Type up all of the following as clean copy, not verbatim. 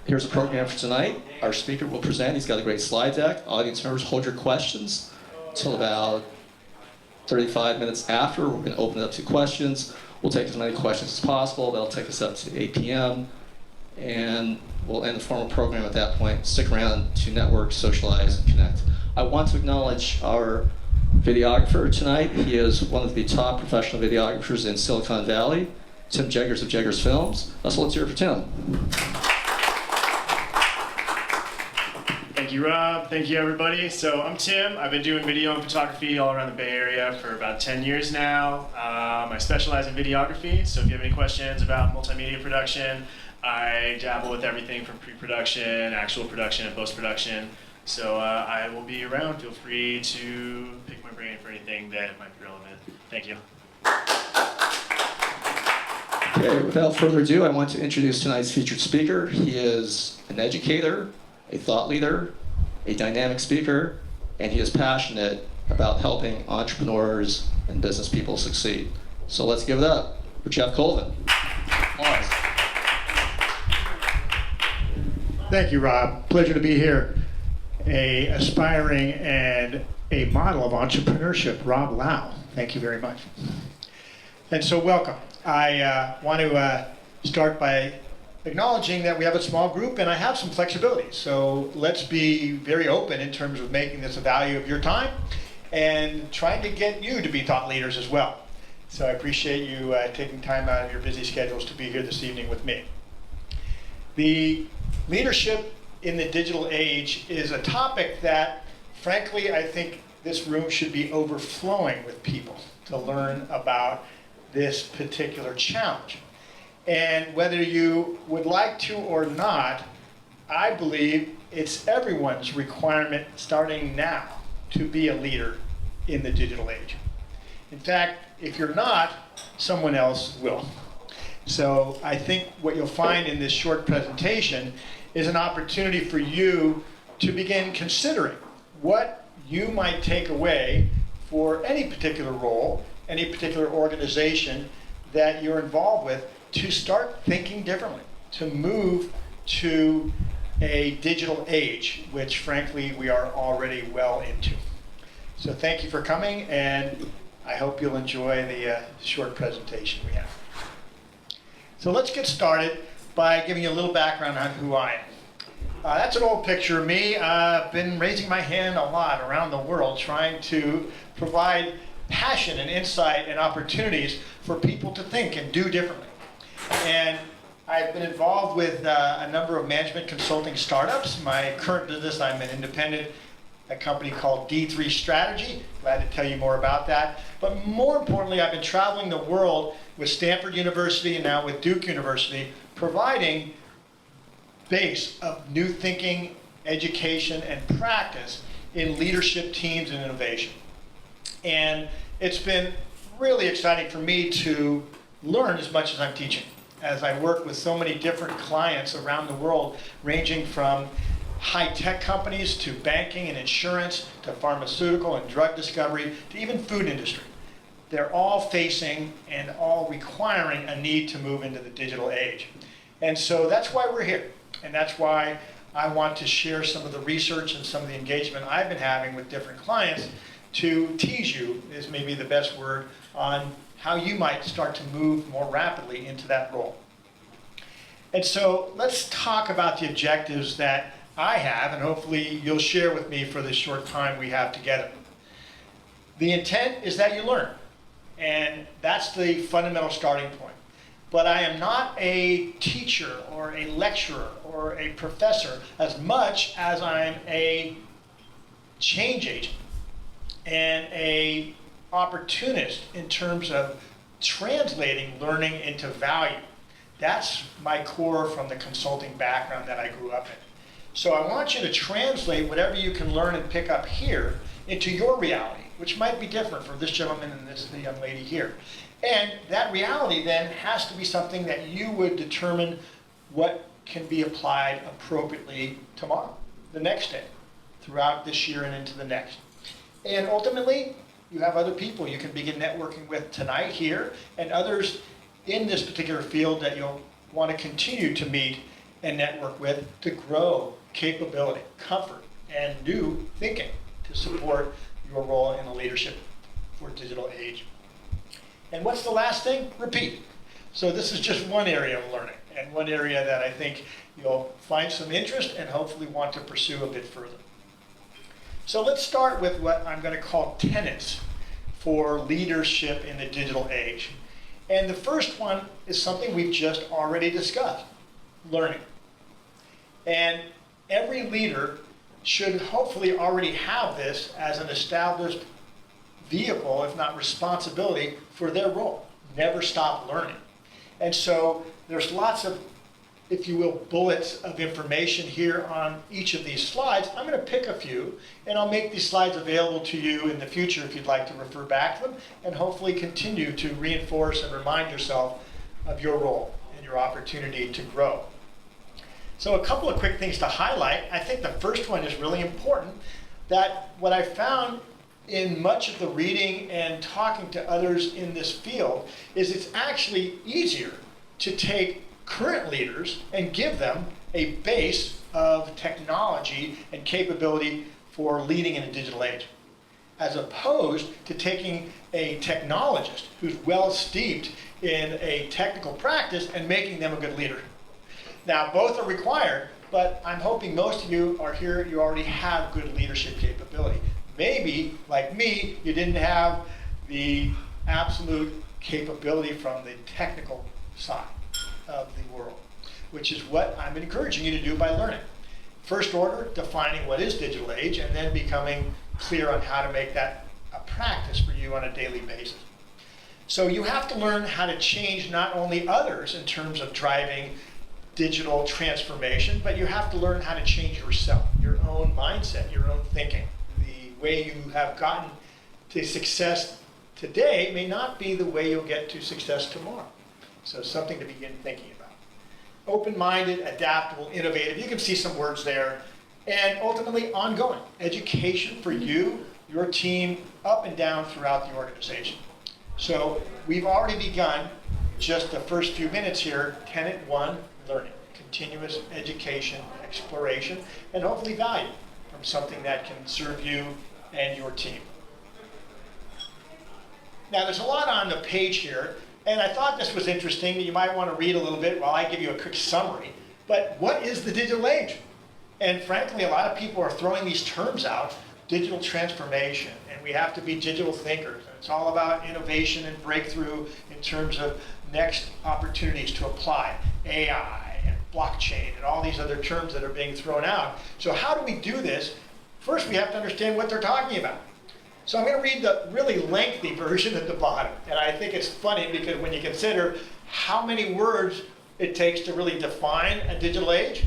Here's a program for tonight. Our speaker will present. He's got a great slide deck. Audience members, hold your questions until about 35 minutes after. We're going to open it up to questions. We'll take as many questions as possible. That'll take us up to 8 p.m. And we'll end the formal program at that point. Stick around to network, socialize, and connect. I want to acknowledge our videographer tonight. He is one of the top professional videographers in Silicon Valley, Tim Jeggers of Jeggers Films. So let's hear it for Tim. Thank you, Rob. Thank you, everybody. So I'm Tim. I've been doing video and photography all around the Bay Area for about 10 years now. I specialize in videography, so if you have any questions about multimedia production, I dabble with everything from pre-production, actual production, and post-production. So I will be around. Feel free to pick my brain for anything that might be relevant. Thank you. Okay, without further ado, I want to introduce tonight's featured speaker. He is an educator, a thought leader, a dynamic speaker, and he is passionate about helping entrepreneurs and business people succeed. So let's give it up for Jeff Colvin. Applause. Thank you, Rob. Pleasure to be here. A aspiring and a model of entrepreneurship, Rob Lau. Thank you very much. And so welcome. I want to start by acknowledging that we have a small group and I have some flexibility. So let's be very open in terms of making this a value of your time and trying to get you to be thought leaders as well. So I appreciate you taking time out of your busy schedules to be here this evening with me. The leadership in the digital age is a topic that, frankly, I think this room should be overflowing with people to learn about this particular challenge. And whether you would like to or not, I believe it's everyone's requirement starting now to be a leader in the digital age. In fact, if you're not, someone else will. So I think what you'll find in this short presentation is an opportunity for you to begin considering what you might take away for any particular role, any particular organization that you're involved with, to start thinking differently, to move to a digital age, which frankly we are already well into. So thank you for coming, and I hope you'll enjoy the short presentation we have. So let's get started by giving you a little background on who I am. That's an old picture of me. I've been raising my hand a lot around the world trying to provide passion and insight and opportunities for people to think and do differently. And I've been involved with a number of management consulting startups. My current business, I'm an independent, a company called D3 Strategy. Glad to tell you more about that. But more importantly, I've been traveling the world with Stanford University and now with Duke University, providing base of new thinking, education, and practice in leadership teams and innovation. And it's been really exciting for me to learn as much as I'm teaching, as I work with so many different clients around the world, ranging from high-tech companies to banking and insurance to pharmaceutical and drug discovery to even food industry. They're all facing and all requiring a need to move into the digital age. And so that's why we're here. And that's why I want to share some of the research and some of the engagement I've been having with different clients to tease you, is maybe the best word, on how you might start to move more rapidly into that role. And so let's talk about the objectives that I have, and hopefully you'll share with me for this short time we have together. The intent is that you learn, and that's the fundamental starting point. But I am not a teacher or a lecturer or a professor as much as I'm a change agent and a opportunist in terms of translating learning into value. That's my core from the consulting background that I grew up in. So I want you to translate whatever you can learn and pick up here into your reality, which might be different for this gentleman and the young lady here. And that reality then has to be something that you would determine what can be applied appropriately tomorrow, the next day, throughout this year and into the next. And ultimately, you have other people you can begin networking with tonight here, and others in this particular field that you'll want to continue to meet and network with to grow capability, comfort, and new thinking to support your role in the leadership for digital age. And what's the last thing? Repeat. So this is just one area of learning, and one area that I think you'll find some interest and hopefully want to pursue a bit further. So let's start with what I'm going to call tenets for leadership in the digital age. And the first one is something we've just already discussed, learning. And every leader should hopefully already have this as an established vehicle, if not responsibility, for their role. Never stop learning. And so there's lots of, if you will, bullets of information here on each of these slides. I'm going to pick a few, and I'll make these slides available to you in the future if you'd like to refer back to them, and hopefully continue to reinforce and remind yourself of your role and your opportunity to grow. So a couple of quick things to highlight. I think the first one is really important, that what I found in much of the reading and talking to others in this field is it's actually easier to take current leaders and give them a base of technology and capability for leading in a digital age, as opposed to taking a technologist who's well steeped in a technical practice and making them a good leader. Now, both are required, but I'm hoping most of you are here, you already have good leadership capability. Maybe, like me, you didn't have the absolute capability from the technical side of the world, which is what I'm encouraging you to do by learning. First order, defining what is digital age, and then becoming clear on how to make that a practice for you on a daily basis. So you have to learn how to change not only others in terms of driving digital transformation, but you have to learn how to change yourself, your own mindset, your own thinking. The way you have gotten to success today may not be the way you'll get to success tomorrow. So something to begin thinking about. Open-minded, adaptable, innovative. You can see some words there. And ultimately, ongoing. Education for you, your team, up and down throughout the organization. So we've already begun, just the first few minutes here, tenet 1, learning. Continuous education, exploration, and hopefully value from something that can serve you and your team. Now, there's a lot on the page here, and I thought this was interesting that you might want to read a little bit while I give you a quick summary. But what is the digital age? And frankly, a lot of people are throwing these terms out, digital transformation, and we have to be digital thinkers. And it's all about innovation and breakthrough in terms of next opportunities to apply AI and blockchain and all these other terms that are being thrown out. So how do we do this? First, we have to understand what they're talking about. So I'm going to read the really lengthy version at the bottom. And I think it's funny because when you consider how many words it takes to really define a digital age,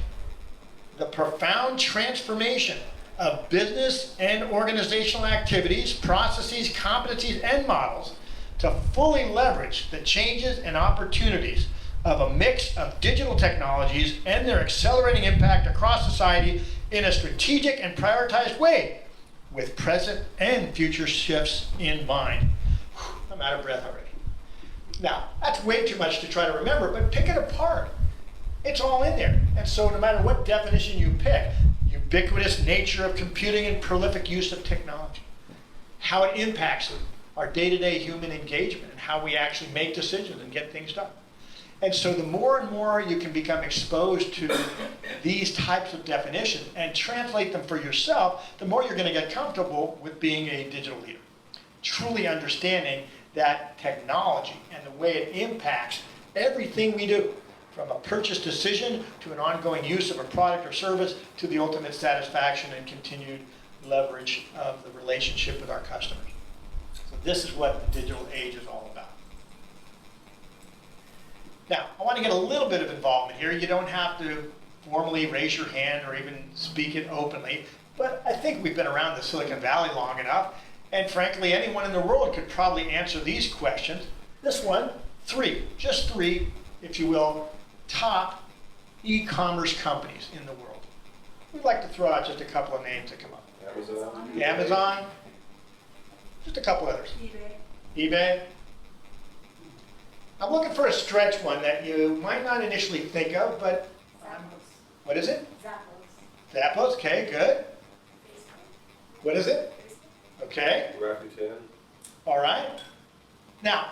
the profound transformation of business and organizational activities, processes, competencies, and models to fully leverage the changes and opportunities of a mix of digital technologies and their accelerating impact across society in a strategic and prioritized way, with present and future shifts in mind. Whew, I'm out of breath already. Now, that's way too much to try to remember, but pick it apart. It's all in there. And so no matter what definition you pick, ubiquitous nature of computing and prolific use of technology, how it impacts our day-to-day human engagement and how we actually make decisions and get things done. And so the more and more you can become exposed to these types of definitions and translate them for yourself, the more you're going to get comfortable with being a digital leader. Truly understanding that technology and the way it impacts everything we do, from a purchase decision to an ongoing use of a product or service to the ultimate satisfaction and continued leverage of the relationship with our customers. So this is what the digital age is all about. Now, I want to get a little bit of involvement here. You don't have to formally raise your hand or even speak it openly, but I think we've been around the Silicon Valley long enough, and frankly, anyone in the world could probably answer these questions. This one, just three, if you will, top e-commerce companies in the world. We'd like to throw out just a couple of names that come up. Amazon. Just a couple others. eBay. I'm looking for a stretch one that you might not initially think of, but What is it? Zappos. Zappos, okay, good. What is it? Okay, Rakuten. all right. Now,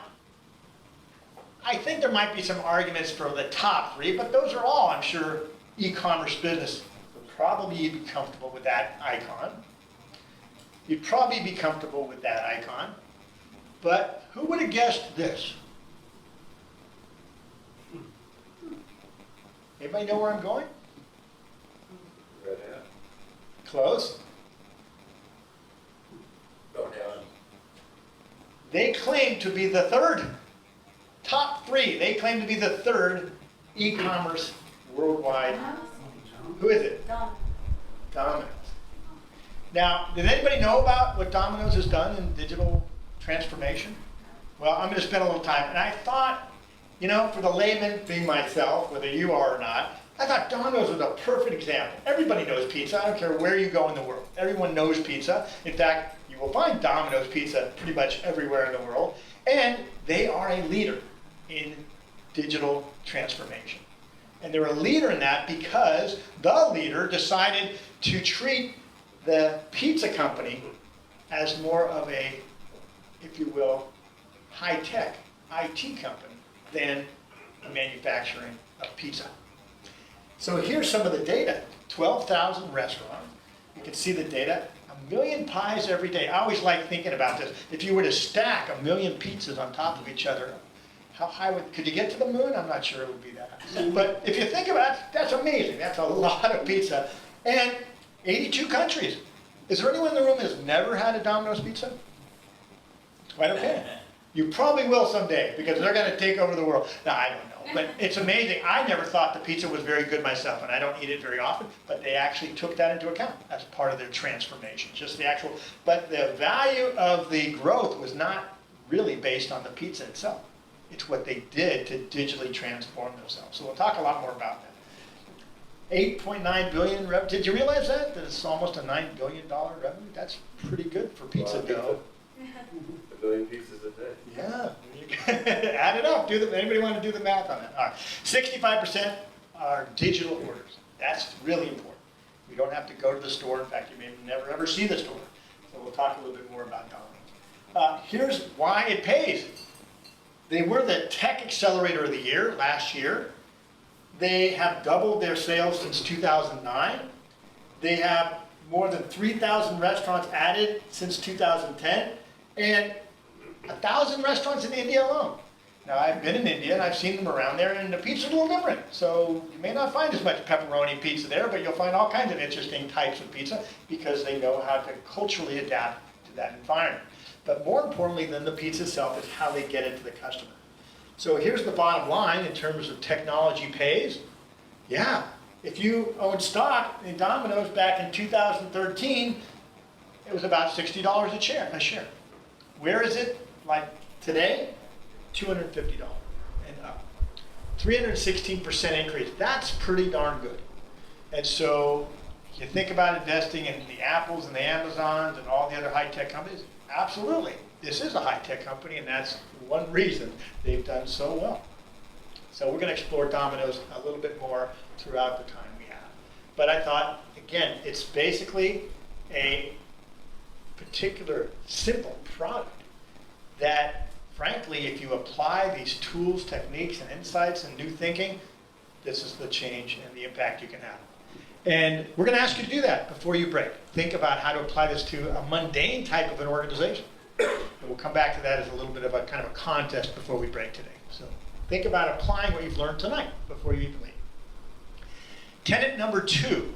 I think there might be some arguments for the top three, but those are all, I'm sure, e-commerce business. Probably you'd be comfortable with that icon. You'd probably be comfortable with that icon. But who would have guessed this? Anybody know where I'm going? Red Hat. Close. Don't have. They claim to be the third, top three. They claim to be the third e-commerce worldwide. Who is it? Domino's. Now, did anybody know about what Domino's has done in digital transformation? Well, I'm going to spend a little time. And I thought, you know, for the layman being myself, whether you are or not, I thought Domino's was a perfect example. Everybody knows pizza. I don't care where you go in the world. Everyone knows pizza. In fact, you will find Domino's pizza pretty much everywhere in the world. And they are a leader in digital transformation. And they're a leader in that because the leader decided to treat the pizza company as more of a, if you will, high-tech IT company than a manufacturing of pizza. So here's some of the data. 12,000 restaurants. You can see the data. 1 million pies every day. I always like thinking about this. If you were to stack 1 million pizzas on top of each other, how high could you get to the moon? I'm not sure it would be that high. But if you think about it, that's amazing. That's a lot of pizza. And 82 countries. Is there anyone in the room that's never had a Domino's pizza? Quite okay. You probably will someday because they're going to take over the world. No, I don't know. But it's amazing. I never thought the pizza was very good myself, and I don't eat it very often, but they actually took that into account as part of their transformation. Just the actual, but the value of the growth was not really based on the pizza itself. It's what they did to digitally transform themselves. So we'll talk a lot more about that. 8.9 billion revenue. Did you realize that? That it's almost a $9 billion revenue? That's pretty good for pizza dough. 1 billion pizzas a day. Yeah. Add it up. Anybody want to do the math on that? All right. 65% are digital orders. That's really important. We don't have to go to the store. In fact, you may never ever see the store. So we'll talk a little bit more about Domino's. Here's why it pays. They were the Tech Accelerator of the Year last year. They have doubled their sales since 2009. They have more than 3,000 restaurants added since 2010, and 1,000 restaurants in India alone. Now, I've been in India and I've seen them around there, and the pizza's a little different. So you may not find as much pepperoni pizza there, but you'll find all kinds of interesting types of pizza because they know how to culturally adapt to that environment. But more importantly than the pizza itself is how they get it to the customer. So here's the bottom line in terms of technology pays. Yeah, if you owned stock in Domino's back in 2013, it was about $60 a share. Where is it like today? $250 and up. 316% increase. That's pretty darn good. And so you think about investing in the Apples and the Amazons and all the other high-tech companies, absolutely. This is a high-tech company, and that's one reason they've done so well. So we're going to explore Domino's a little bit more throughout the time we have. But I thought, again, it's basically a particular simple product that, frankly, if you apply these tools, techniques, and insights and new thinking, this is the change and the impact you can have. And we're going to ask you to do that before you break. Think about how to apply this to a mundane type of an organization. And we'll come back to that as a little bit of a kind of a contest before we break today. So think about applying what you've learned tonight before you even leave. Tenet number 2.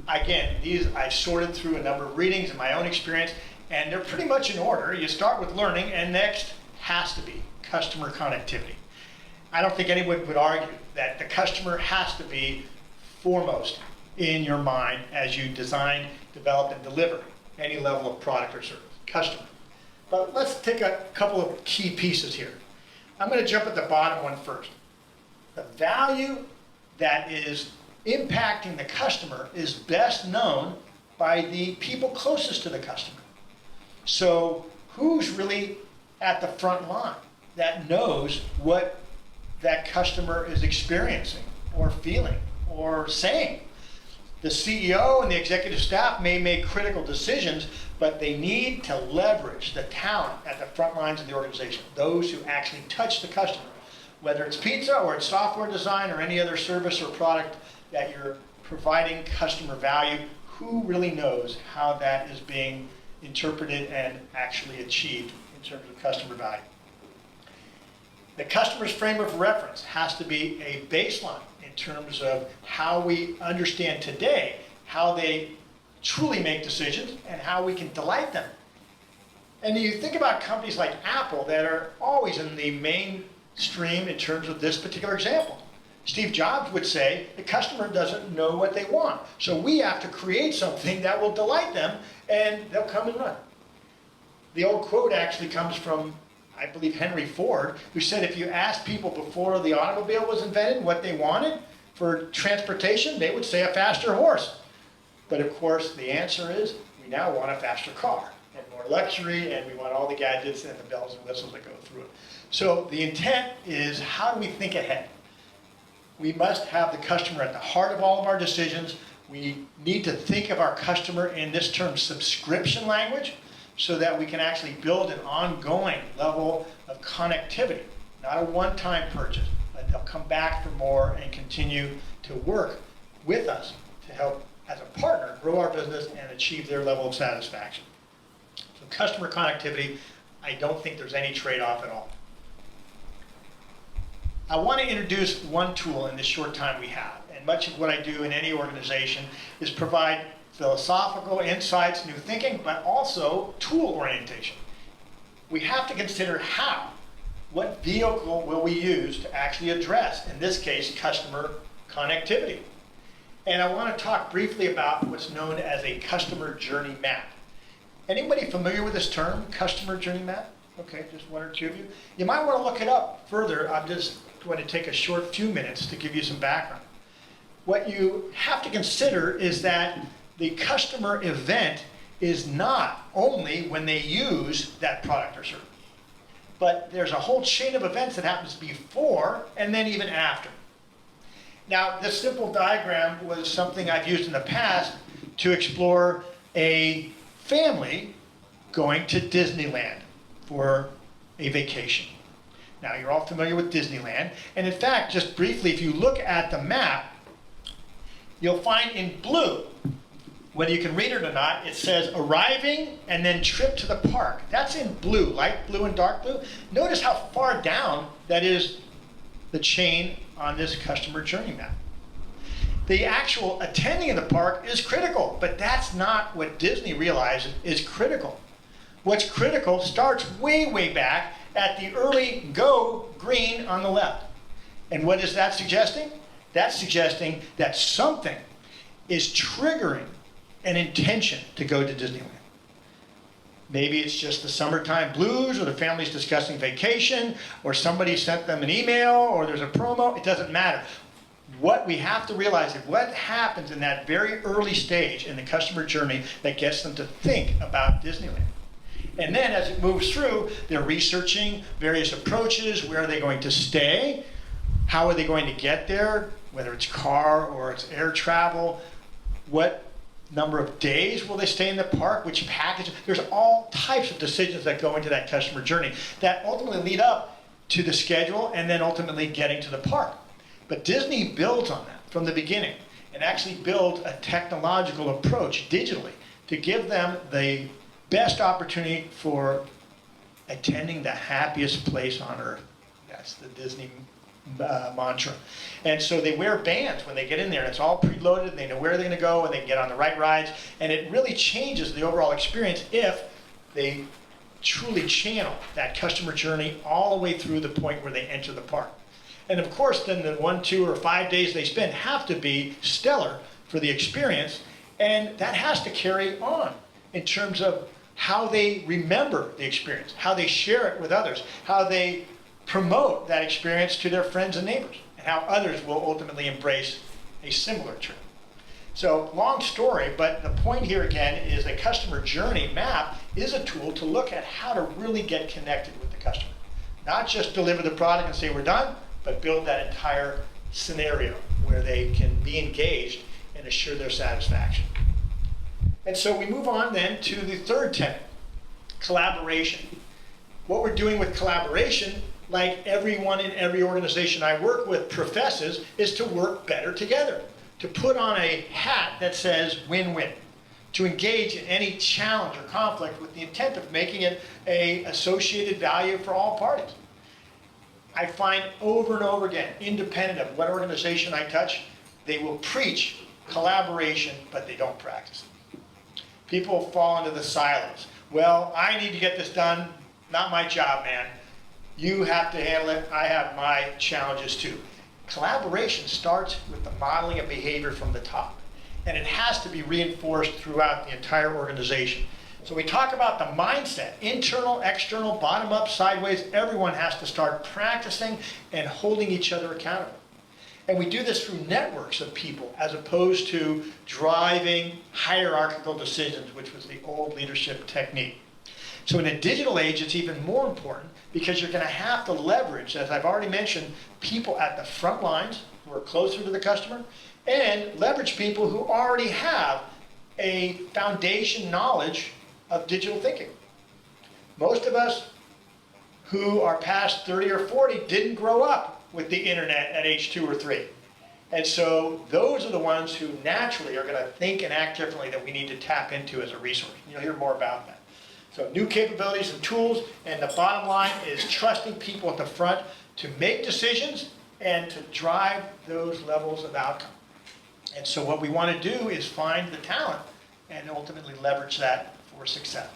Again, these I sorted through a number of readings in my own experience, and they're pretty much in order. You start with learning, and next has to be customer connectivity. I don't think anyone would argue that the customer has to be foremost in your mind as you design, develop, and deliver any level of product or service. Customer. But let's take a couple of key pieces here. I'm going to jump at the bottom one first. The value that is impacting the customer is best known by the people closest to the customer. So who's really at the front line that knows what that customer is experiencing or feeling or saying? The CEO and the executive staff may make critical decisions, but they need to leverage the talent at the front lines of the organization, those who actually touch the customer. Whether it's pizza or it's software design or any other service or product that you're providing customer value, who really knows how that is being interpreted and actually achieved in terms of customer value? The customer's frame of reference has to be a baseline in terms of how we understand today how they truly make decisions and how we can delight them. And you think about companies like Apple that are always in the mainstream in terms of this particular example. Steve Jobs would say the customer doesn't know what they want, so we have to create something that will delight them and they'll come and run. The old quote actually comes from, I believe, Henry Ford, who said if you asked people before the automobile was invented what they wanted for transportation, they would say a faster horse. But of course, the answer is we now want a faster car and more luxury, and we want all the gadgets and the bells and whistles that go through it. So the intent is, how do we think ahead? We must have the customer at the heart of all of our decisions. We need to think of our customer in this term subscription language, so that we can actually build an ongoing level of connectivity, not a one-time purchase, but they'll come back for more and continue to work with us to help, as a partner, grow our business and achieve their level of satisfaction. So customer connectivity, I don't think there's any trade-off at all. I want to introduce one tool in this short time we have, and much of what I do in any organization is provide philosophical insights, new thinking, but also tool orientation. We have to consider how. What vehicle will we use to actually address, in this case, customer connectivity? And I want to talk briefly about what's known as a customer journey map. Anybody familiar with this term, customer journey map? Okay, just one or two of you. You might want to look it up further. I'm just going to take a short few minutes to give you some background. What you have to consider is that the customer event is not only when they use that product or service, but there's a whole chain of events that happens before and then even after. Now, this simple diagram was something I've used in the past to explore a family going to Disneyland for a vacation. Now, you're all familiar with Disneyland, and in fact, just briefly, if you look at the map, you'll find in blue, whether you can read it or not, it says arriving and then trip to the park. That's in blue, light blue and dark blue. Notice how far down that is the chain on this customer journey map. The actual attending of the park is critical, but that's not what Disney realizes is critical. What's critical starts way, way back at the early go green on the left. And what is that suggesting? That's suggesting that something is triggering an intention to go to Disneyland. Maybe it's just the summertime blues, or the family's discussing vacation, or somebody sent them an email, or there's a promo. It doesn't matter. What we have to realize is what happens in that very early stage in the customer journey that gets them to think about Disneyland. And then as it moves through, they're researching various approaches. Where are they going to stay? How are they going to get there? Whether it's car or it's air travel. What number of days will they stay in the park? Which package? There's all types of decisions that go into that customer journey that ultimately lead up to the schedule and then ultimately getting to the park. But Disney builds on that from the beginning and actually builds a technological approach digitally to give them the best opportunity for attending the happiest place on earth. That's the Disney mantra. And so they wear bands when they get in there. It's all preloaded. They know where they're going to go and they can get on the right rides. And it really changes the overall experience if they truly channel that customer journey all the way through the point where they enter the park. And of course, then the 1, 2, or 5 days they spend have to be stellar for the experience. And that has to carry on in terms of how they remember the experience, how they share it with others, how they promote that experience to their friends and neighbors, and how others will ultimately embrace a similar trip. So, long story, but the point here again is a customer journey map is a tool to look at how to really get connected with the customer. Not just deliver the product and say we're done, but build that entire scenario where they can be engaged and assure their satisfaction. And so we move on then to the third tenet, collaboration. What we're doing with collaboration, like everyone in every organization I work with professes, is to work better together, to put on a hat that says win-win, to engage in any challenge or conflict with the intent of making it an associated value for all parties. I find over and over again, independent of what organization I touch, they will preach collaboration, but they don't practice it. People fall into the silos. Well, I need to get this done, not my job, man. You have to handle it, I have my challenges too. Collaboration starts with the modeling of behavior from the top, and it has to be reinforced throughout the entire organization. So we talk about the mindset, internal, external, bottom up, sideways. Everyone has to start practicing and holding each other accountable. And we do this through networks of people as opposed to driving hierarchical decisions, which was the old leadership technique. So in a digital age, it's even more important because you're going to have to leverage, as I've already mentioned, people at the front lines who are closer to the customer, and leverage people who already have a foundation knowledge of digital thinking. Most of us who are past 30 or 40 didn't grow up with the internet at age 2 or 3. And so those are the ones who naturally are going to think and act differently that we need to tap into as a resource. You'll hear more about that. So new capabilities and tools, and the bottom line is trusting people at the front to make decisions and to drive those levels of outcome. And so what we want to do is find the talent and ultimately leverage that for success.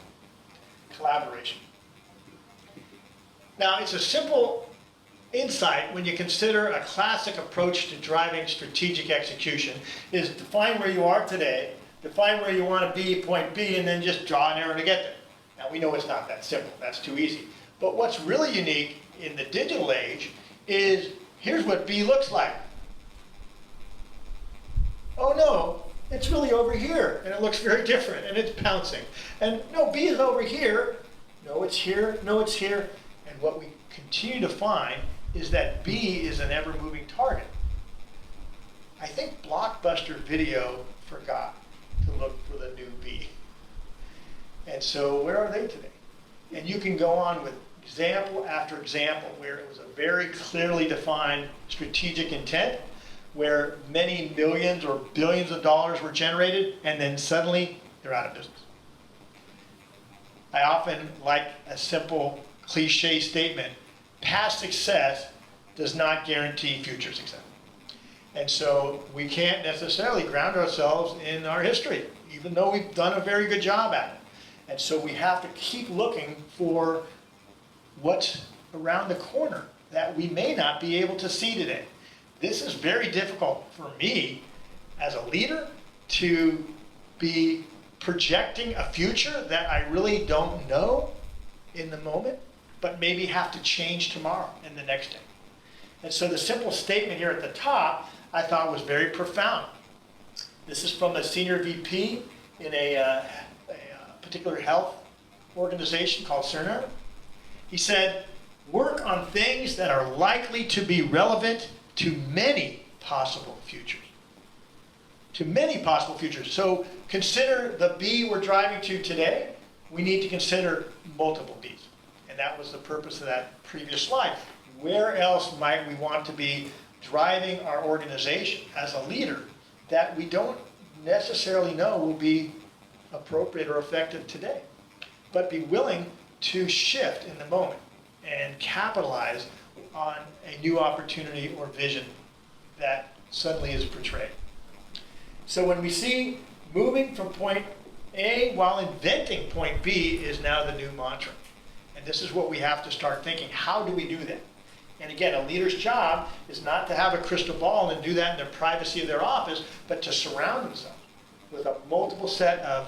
Collaboration. Now, it's a simple insight when you consider a classic approach to driving strategic execution is define where you are today, define where you want to be, point B, and then just draw an arrow to get there. Now, we know it's not that simple. That's too easy. But what's really unique in the digital age is here's what B looks like. Oh no, it's really over here, and it looks very different, and it's bouncing. And no, B is over here. No, it's here. No, it's here. And what we continue to find is that B is an ever-moving target. I think Blockbuster Video forgot to look for the new B. And so where are they today? And you can go on with example after example where it was a very clearly defined strategic intent, where many millions or billions of dollars were generated, and then suddenly they're out of business. I often like a simple cliche statement: past success does not guarantee future success. And so we can't necessarily ground ourselves in our history, even though we've done a very good job at it. And so we have to keep looking for what's around the corner that we may not be able to see today. This is very difficult for me as a leader to be projecting a future that I really don't know in the moment, but maybe have to change tomorrow and the next day. And so the simple statement here at the top I thought was very profound. This is from a senior VP in a particular health organization called Cerner. He said, work on things that are likely to be relevant to many possible futures. To many possible futures. So consider the B we're driving to today. We need to consider multiple Bs. And that was the purpose of that previous slide. Where else might we want to be driving our organization as a leader that we don't necessarily know will be appropriate or effective today, but be willing to shift in the moment and capitalize on a new opportunity or vision that suddenly is portrayed. So when we see moving from point A while inventing point B is now the new mantra. And this is what we have to start thinking. How do we do that? And again, a leader's job is not to have a crystal ball and do that in the privacy of their office, but to surround themselves with a multiple set of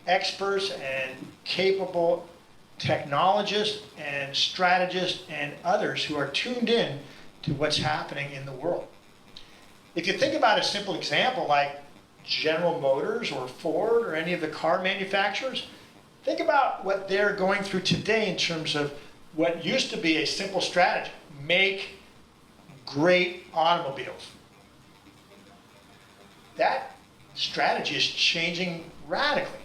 experts and capable technologists and strategists and others who are tuned in to what's happening in the world. If you think about a simple example like General Motors or Ford or any of the car manufacturers, think about what they're going through today in terms of what used to be a simple strategy: make great automobiles. That strategy is changing radically.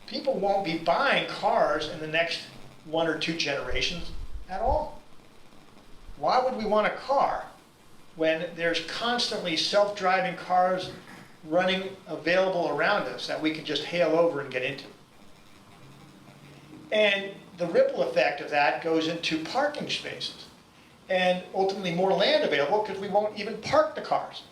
People won't be buying cars in the next 1 or 2 generations at all. Why would we want a car when there's constantly self-driving cars running available around us that we can just hail over and get into? And the ripple effect of that goes into parking spaces and ultimately more land available because we won't even park the cars.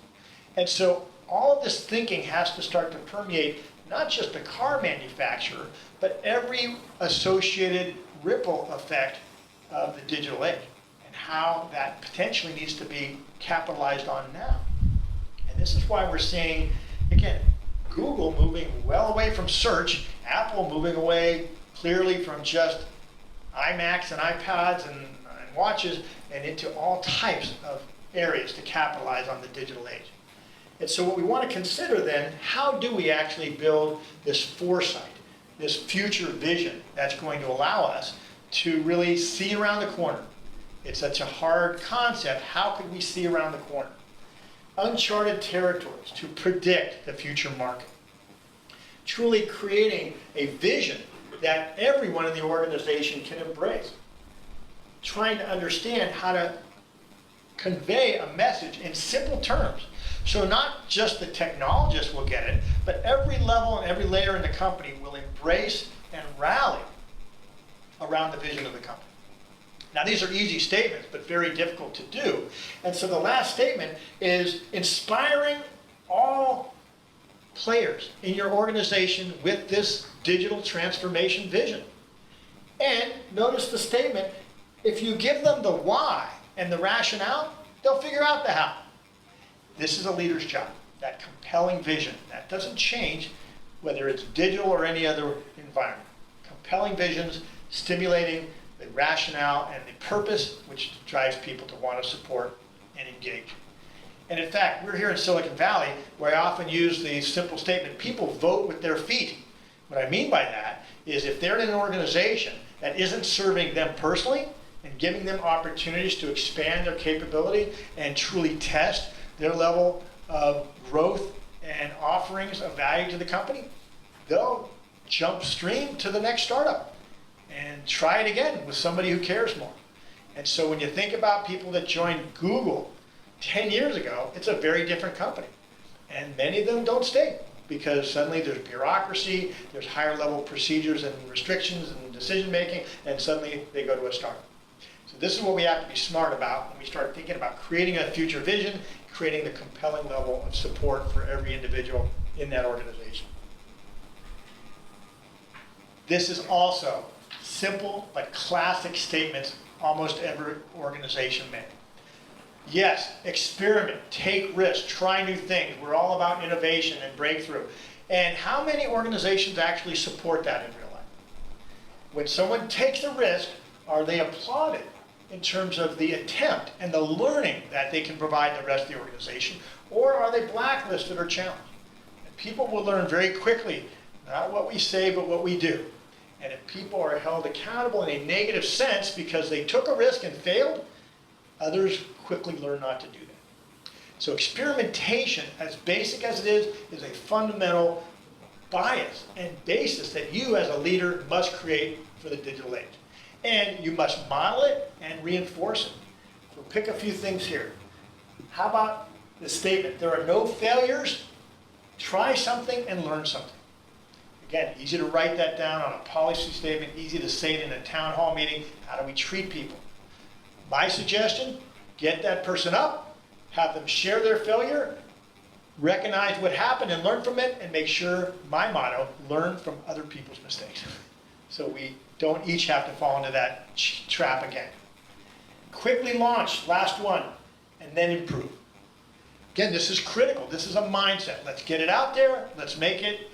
And so all of this thinking has to start to permeate not just the car manufacturer, but every associated ripple effect of the digital age and how that potentially needs to be capitalized on now. And this is why we're seeing, again, Google moving well away from search, Apple moving away clearly from just iMacs and iPads and watches and into all types of areas to capitalize on the digital age. And so what we want to consider then, how do we actually build this foresight, this future vision that's going to allow us to really see around the corner? It's such a hard concept. How could we see around the corner? Uncharted territories to predict the future market. Truly creating a vision that everyone in the organization can embrace. Trying to understand how to convey a message in simple terms. So not just the technologists will get it, but every level and every layer in the company will embrace and rally around the vision of the company. Now these are easy statements, but very difficult to do. And so the last statement is inspiring all players in your organization with this digital transformation vision. And notice the statement, if you give them the why and the rationale, they'll figure out the how. This is a leader's job, that compelling vision. That doesn't change whether it's digital or any other environment. Compelling visions, stimulating the rationale and the purpose, which drives people to want to support and engage. And in fact, we're here in Silicon Valley, where I often use the simple statement, people vote with their feet. What I mean by that is if they're in an organization that isn't serving them personally and giving them opportunities to expand their capability and truly test their level of growth and offerings of value to the company, they'll jump stream to the next startup and try it again with somebody who cares more. And so when you think about people that joined Google 10 years ago, it's a very different company. And many of them don't stay because suddenly there's bureaucracy, there's higher level procedures and restrictions and decision making, and suddenly they go to a startup. So this is what we have to be smart about when we start thinking about creating a future vision, creating the compelling level of support for every individual in that organization. This is also simple but classic statements almost every organization makes. Yes, experiment, take risks, try new things. We're all about innovation and breakthrough. And how many organizations actually support that in real life? When someone takes a risk, are they applauded in terms of the attempt and the learning that they can provide the rest of the organization? Or are they blacklisted or challenged? And people will learn very quickly, not what we say, but what we do. And if people are held accountable in a negative sense because they took a risk and failed, others quickly learn not to do that. So experimentation, as basic as it is a fundamental bias and basis that you as a leader must create for the digital age. And you must model it and reinforce it. So pick a few things here. How about the statement, there are no failures, try something and learn something. Again, easy to write that down on a policy statement, easy to say it in a town hall meeting. How do we treat people? My suggestion, get that person up, have them share their failure, recognize what happened and learn from it, and make sure, my motto, learn from other people's mistakes. So we don't each have to fall into that trap again. Quickly launch, last one, and then improve. Again, this is critical. This is a mindset. Let's get it out there, let's make it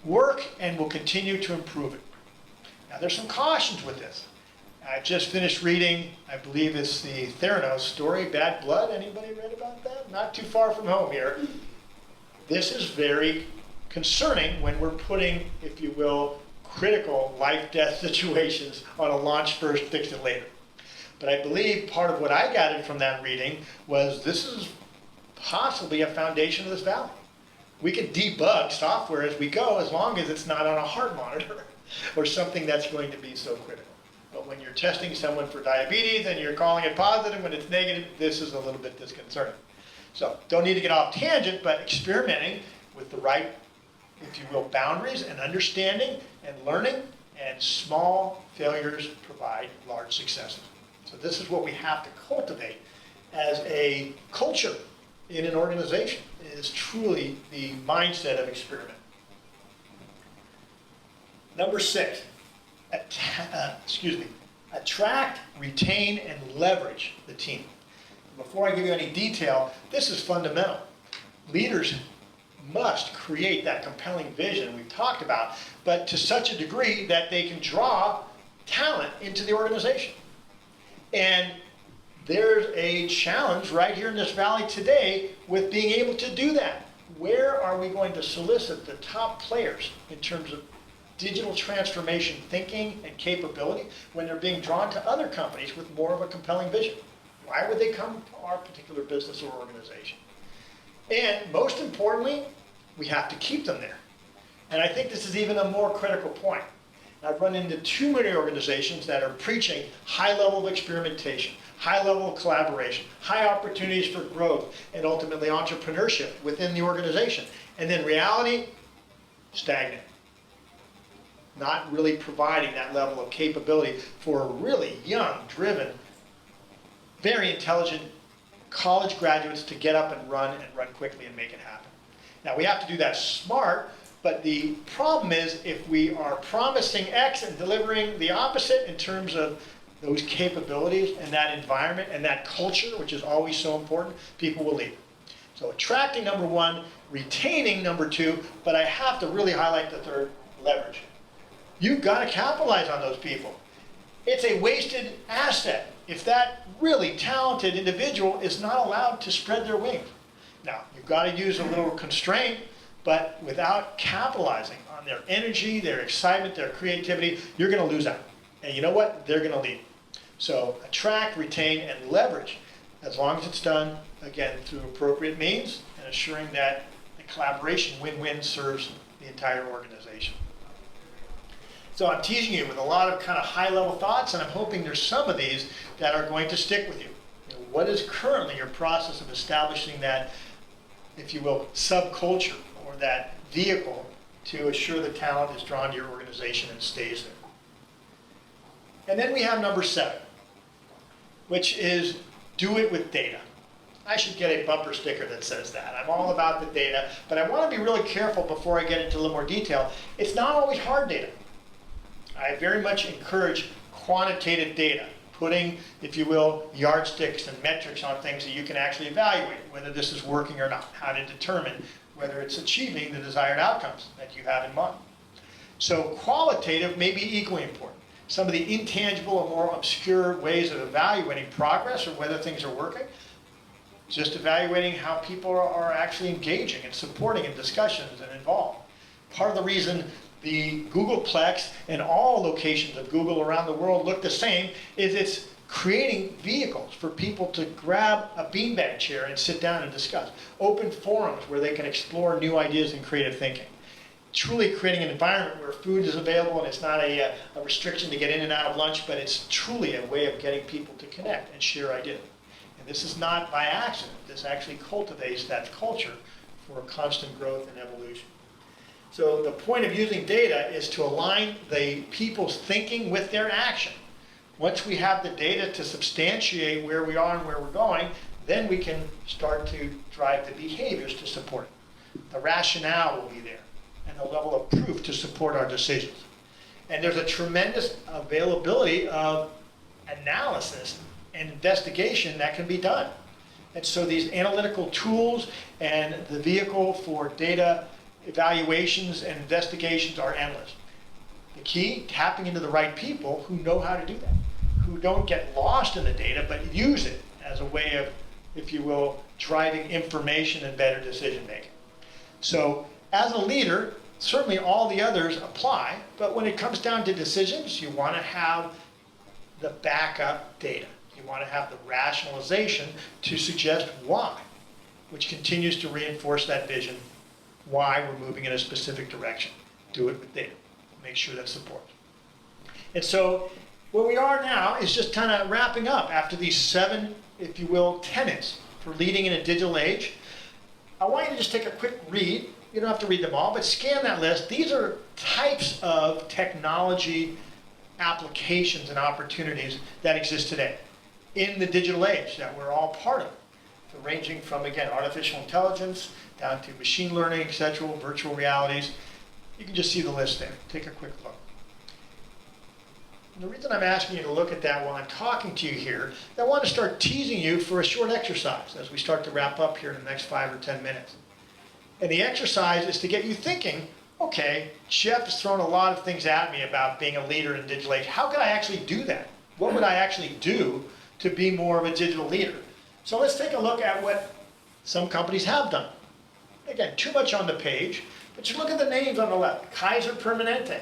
work, and we'll continue to improve it. Now there's some cautions with this. I just finished reading, I believe it's the Theranos story, Bad Blood. Anybody read about that? Not too far from home here. This is very concerning when we're putting, if you will, critical life-death situations on a launch first, fix it later. But I believe part of what I gathered from that reading was this is possibly a foundation of this valley. We can debug software as we go as long as it's not on a heart monitor or something that's going to be so critical. But when you're testing someone for diabetes and you're calling it positive when it's negative, this is a little bit disconcerting. So don't need to get off tangent, but experimenting with the right, if you will, boundaries and understanding and learning, and small failures provide large successes. So this is what we have to cultivate as a culture in an organization, is truly the mindset of experiment. Number 6, attract, retain, and leverage the team. Before I give you any detail, this is fundamental. Leaders must create that compelling vision we've talked about, but to such a degree that they can draw talent into the organization. And there's a challenge right here in this valley today with being able to do that. Where are we going to solicit the top players in terms of digital transformation thinking and capability when they're being drawn to other companies with more of a compelling vision? Why would they come to our particular business or organization? And most importantly, we have to keep them there. And I think this is even a more critical point. I've run into too many organizations that are preaching high level of experimentation, high level of collaboration, high opportunities for growth, and ultimately entrepreneurship within the organization. And then reality, stagnant. Not really providing that level of capability for really young, driven, very intelligent college graduates to get up and run quickly and make it happen. Now we have to do that smart, but the problem is if we are promising X and delivering the opposite in terms of those capabilities and that environment and that culture, which is always so important, people will leave. So attracting, number 1, retaining, number 2, but I have to really highlight the third, leverage. You've got to capitalize on those people. It's a wasted asset if that really talented individual is not allowed to spread their wings. Now, you've got to use a little constraint, but without capitalizing on their energy, their excitement, their creativity, you're going to lose out. And you know what? They're going to leave. So attract, retain, and leverage, as long as it's done, again, through appropriate means and assuring that the collaboration win-win serves the entire organization. So I'm teasing you with a lot of kind of high-level thoughts, and I'm hoping there's some of these that are going to stick with you. What is currently your process of establishing that, if you will, subculture or that vehicle to assure the talent is drawn to your organization and stays there? And then we have number 7, which is do it with data. I should get a bumper sticker that says that. I'm all about the data, but I want to be really careful before I get into a little more detail. It's not always hard data. I very much encourage quantitative data, putting, if you will, yardsticks and metrics on things that you can actually evaluate, whether this is working or not, how to determine whether it's achieving the desired outcomes that you have in mind. So qualitative may be equally important. Some of the intangible or more obscure ways of evaluating progress or whether things are working, just evaluating how people are actually engaging and supporting in discussions and involved. Part of the reason the Googleplex and all locations of Google around the world look the same is it's creating vehicles for people to grab a beanbag chair and sit down and discuss. Open forums where they can explore new ideas and creative thinking. Truly creating an environment where food is available and it's not a restriction to get in and out of lunch, but it's truly a way of getting people to connect and share ideas. And this is not by accident. This actually cultivates that culture for constant growth and evolution. So the point of using data is to align the people's thinking with their action. Once we have the data to substantiate where we are and where we're going, then we can start to drive the behaviors to support it. The rationale will be there, and the level of proof to support our decisions. And there's a tremendous availability of analysis and investigation that can be done. And so these analytical tools and the vehicle for data evaluations and investigations are endless. The key, tapping into the right people who know how to do that, who don't get lost in the data, but use it as a way of, if you will, driving information and better decision making. So as a leader, certainly all the others apply, but when it comes down to decisions, you want to have the backup data. You want to have the rationalization to suggest why, which continues to reinforce that vision why we're moving in a specific direction. Do it with data. Make sure that supports. And so where we are now is just kind of wrapping up after these 7, if you will, tenets for leading in a digital age. I want you to just take a quick read. You don't have to read them all, but scan that list. These are types of technology applications and opportunities that exist today in the digital age that we're all part of. So ranging from, again, artificial intelligence down to machine learning, etc., virtual realities. You can just see the list there. Take a quick look. And the reason I'm asking you to look at that while I'm talking to you here, is I want to start teasing you for a short exercise as we start to wrap up here in the next 5 or 10 minutes. And the exercise is to get you thinking, okay, Jeff has thrown a lot of things at me about being a leader in digital age. How could I actually do that? What would I actually do to be more of a digital leader? So let's take a look at what some companies have done. Again, too much on the page, but just look at the names on the left. Kaiser Permanente.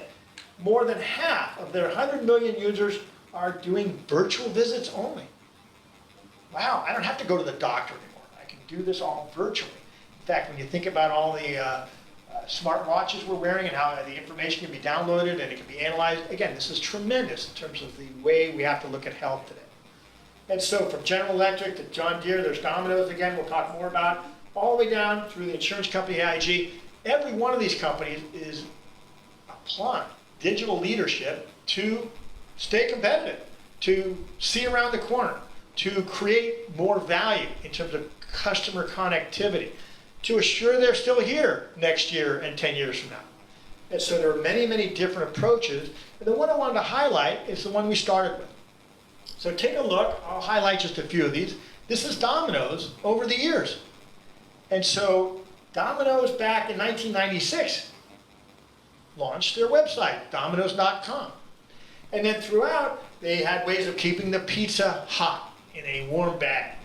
More than half of their 100 million users are doing virtual visits only. Wow, I don't have to go to the doctor anymore. I can do this all virtually. In fact, when you think about all the smart watches we're wearing and how the information can be downloaded and it can be analyzed, again, this is tremendous in terms of the way we have to look at health today. And so from General Electric to John Deere, there's Domino's again, we'll talk more about, all the way down through the insurance company AIG. Every one of these companies is applying digital leadership to stay competitive, to see around the corner, to create more value in terms of customer connectivity, to assure they're still here next year and 10 years from now. And so there are many, many different approaches. And the one I wanted to highlight is the one we started with. So take a look. I'll highlight just a few of these. This is Domino's over the years. And so Domino's back in 1996 launched their website, Domino's.com. And then throughout, they had ways of keeping the pizza hot in a warm bag.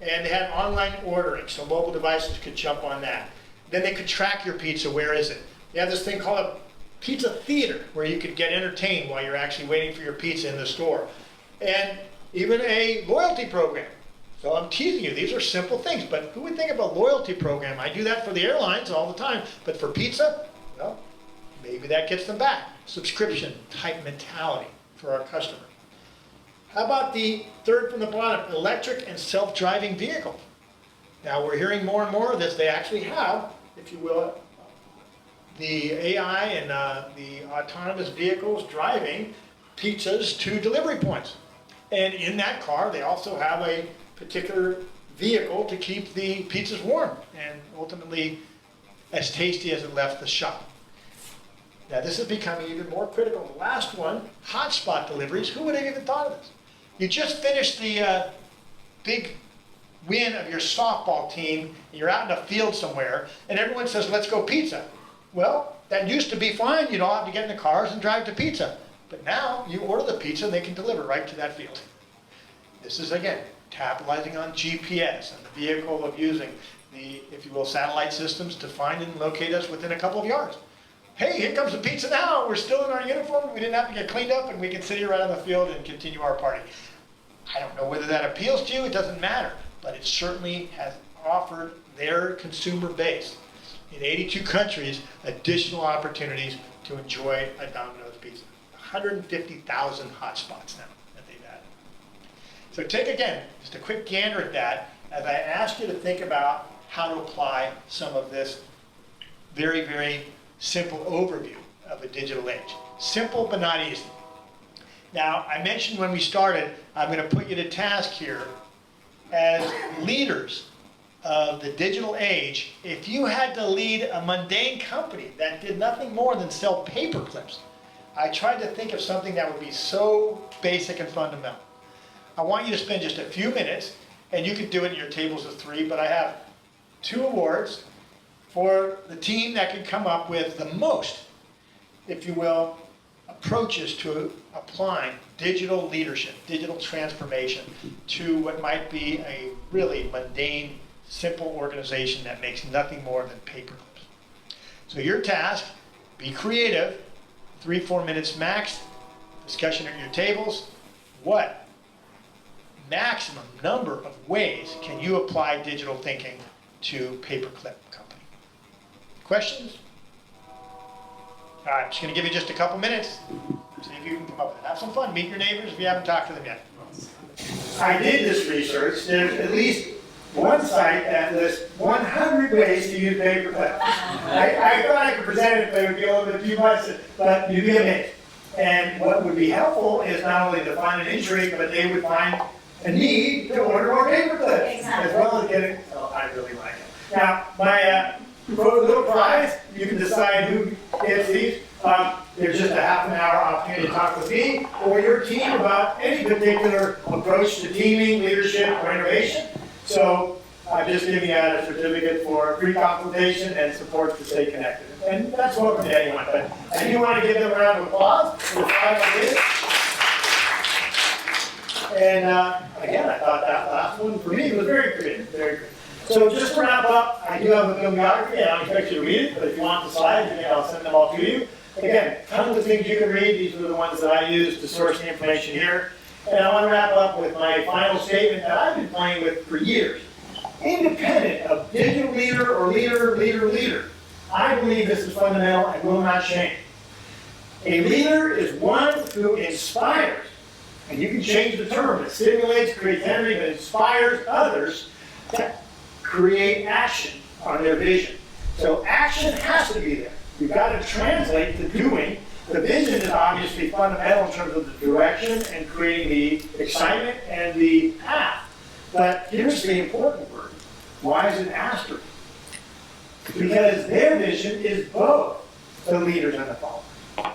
And they had online ordering, so mobile devices could jump on that. Then they could track your pizza, where is it? They had this thing called a pizza theater, where you could get entertained while you're actually waiting for your pizza in the store. And even a loyalty program. So I'm teasing you, these are simple things, but who would think of a loyalty program? I do that for the airlines all the time, but for pizza, well, maybe that gets them back. Subscription type mentality for our customers. How about the third from the bottom, electric and self-driving vehicles? Now we're hearing more and more of this. They actually have, if you will, the AI and the autonomous vehicles driving pizzas to delivery points. And in that car, they also have a particular vehicle to keep the pizzas warm and ultimately as tasty as it left the shop. Now this is becoming even more critical. The last one, hotspot deliveries. Who would have even thought of this? You just finished the big win of your softball team, and you're out in a field somewhere, and everyone says, let's go pizza. Well, that used to be fine. You'd all have to get in the cars and drive to pizza. But now you order the pizza and they can deliver right to that field. This is, again, capitalizing on GPS and the vehicle of using the, if you will, satellite systems to find and locate us within a couple of yards. Hey, here comes the pizza now. We're still in our uniform. We didn't have to get cleaned up, and we can sit here right on the field and continue our party. I don't know whether that appeals to you. It doesn't matter. But it certainly has offered their consumer base in 82 countries additional opportunities to enjoy a Domino's pizza. 150,000 hotspots now that they've added. So take, again, just a quick gander at that as I ask you to think about how to apply some of this very, very simple overview of a digital age. Simple but not easy. Now, I mentioned when we started, I'm going to put you to task here as leaders of the digital age. If you had to lead a mundane company that did nothing more than sell paper clips, I tried to think of something that would be so basic and fundamental. I want you to spend just a few minutes, and you could do it in your tables of 3, but I have 2 awards for the team that can come up with the most, if you will, approaches to applying digital leadership, digital transformation to what might be a really mundane, simple organization that makes nothing more than paper clips. So your task, be creative, 3-4 minutes max, discussion at your tables. What maximum number of ways can you apply digital thinking to paperclip company? Questions? All right, I'm just going to give you just a couple minutes. See if you can come up with it. Have some fun. Meet your neighbors if you haven't talked to them yet. I did this research. There's at least one site that lists 100 ways to use paperclip. I thought I could present it, but it would be a little bit too much, but you'd be amazed. And what would be helpful is not only to find an injury, but they would find a need to order more paperclips, as well as getting, oh, I really like it. Now, my little prize, you can decide who gets these. There's just a half an hour opportunity to talk with me or your team about any particular approach to teaming, leadership, or innovation. So I'm just giving out a certificate for free consultation and support to stay connected. And that's welcome to anyone, but I do want to give them a round of applause for the 5 ideas. And again, I thought that last one for me was very creative, very good. So just to wrap up, I do have a bibliography. I don't expect you to read it, but if you want the slides, I'll send them all to you. Again, tons of things you can read. These are the ones that I use to source the information here. And I want to wrap up with my final statement that I've been playing with for years. Independent of digital leader or leader, I believe this is fundamental and will not change. A leader is one who inspires, and you can change the term, it stimulates, creates energy, but inspires others to create action on their vision. So action has to be there. You've got to translate to doing. The vision is obviously fundamental in terms of the direction and creating the excitement and the path. But here's the important word. Why is it asterisk? Because their vision is both the leaders and the followers.